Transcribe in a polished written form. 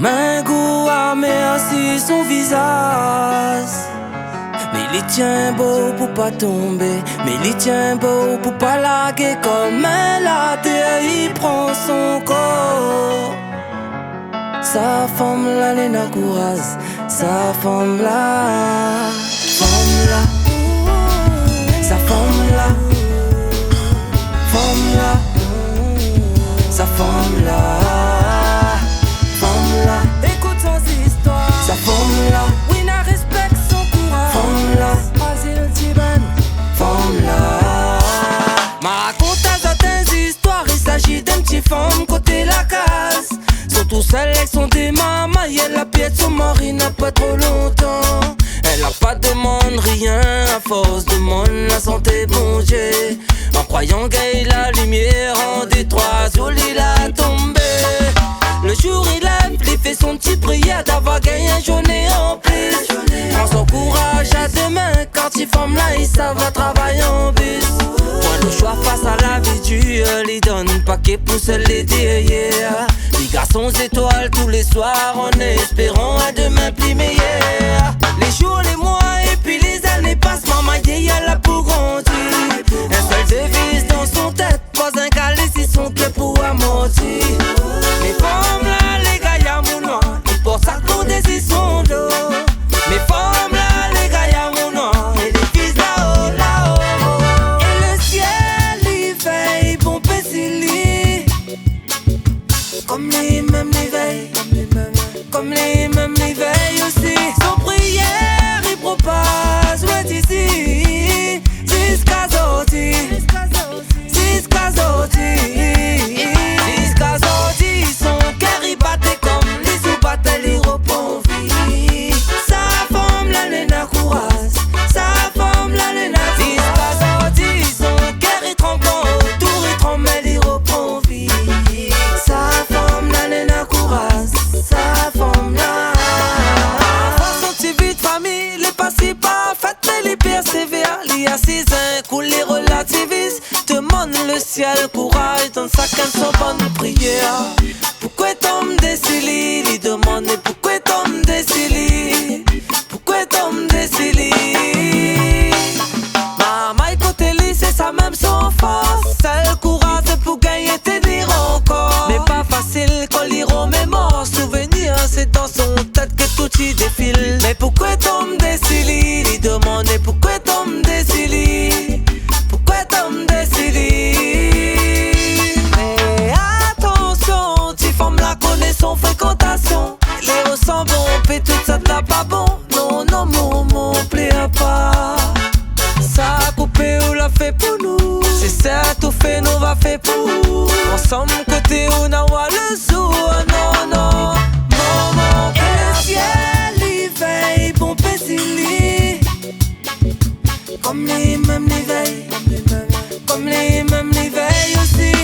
main goût à merci son visage. Mais il tient beau pour pas tomber, mais il tient beau pour pas laguer. Comme elle a terre, il prend son corps. Sa femme là, Lena Kouraz, sa femme là, sa femme là, sa femme là, écoute son histoire, sa femme là, oui, n'a respecte son courage, femme là, Asile Tiban, femme là. Ma raconte à certaines histoires, il s'agit d'un petit femme côté la case. Surtout celle avec son démama, elle la pièce son mari n'a pas trop longtemps. Elle a pas demande rien, à force demande la santé bon Dieu. En croyant gagner la lumière, en Détroit, sur l'île a tombé. Le jour il lève, il fait son petit prière d'avoir gagné un journée en plus. Prends son courage à demain, quand il forme là, il ça va travailler en bus. Point le choix face à la vie dure, il donne paquet pour se l'aider, yeah. Les garçons étoiles tous les soirs, en espérant à demain plus meilleur. Les jours, les mois et puis les années passent, maman y'a là pour grandir. Un seul devise dans son tête, pas un calice, ils sont que pour amortir. Les femmes là, les gars y'a mon noir, ils portent ça pour des sont d'eau. Mes femmes là, les gars y'a mon noir, et les fils là-haut, là-haut. Et le ciel, il veille, bon Pécili. Comme les mêmes les veilles, comme les mêmes les veilles aussi. Son prière, il propage loin d'ici, jusqu'à sortir, jusqu'à sortir, jusqu'à sortir. Son cœur il battait comme les sous battaient les reprend vie. Sa femme la Lena Kouraz, sa femme la Lena Kouraz. Jusqu'à sortir, son cœur il tremble autour, il tremble mais il reprend vie. Sa femme la Lena Kouraz, sa femme là. Façon de vie de famille, les pas si parfaits mais les persévèrent. Il y a 6 ans, cool les relativisent. Demande le ciel courage dans sa canne bonne prière. Pourquoi tombe des cili? Il demande pourquoi tombe des cili? Pourquoi tombe des cili? Maman écoute lui, c'est ça même son force. Celle courage pour gagner tenir encore. Mais pas facile quand l'iro mémoire. Souvenir c'est dans son tête que tout y défile. Mais pourquoi tombe des cili? Il demande pourquoi tombe des cili? Pourquoi tombe des cili? Mais attention, tu formes la connaissance, fréquentation. Les ressemblent, on fait tout ça de la pas bon. Non, non, mon plaît pas. Ça a coupé ou l'a fait pour nous. Si c'est tout fait, nous va faire pour nous. Ensemble, côté où n'a pas le sou. Non, non, non, et le ciel, il veille, bon Pécili. Comme les mêmes les veilles, comme les mêmes les veilles aussi.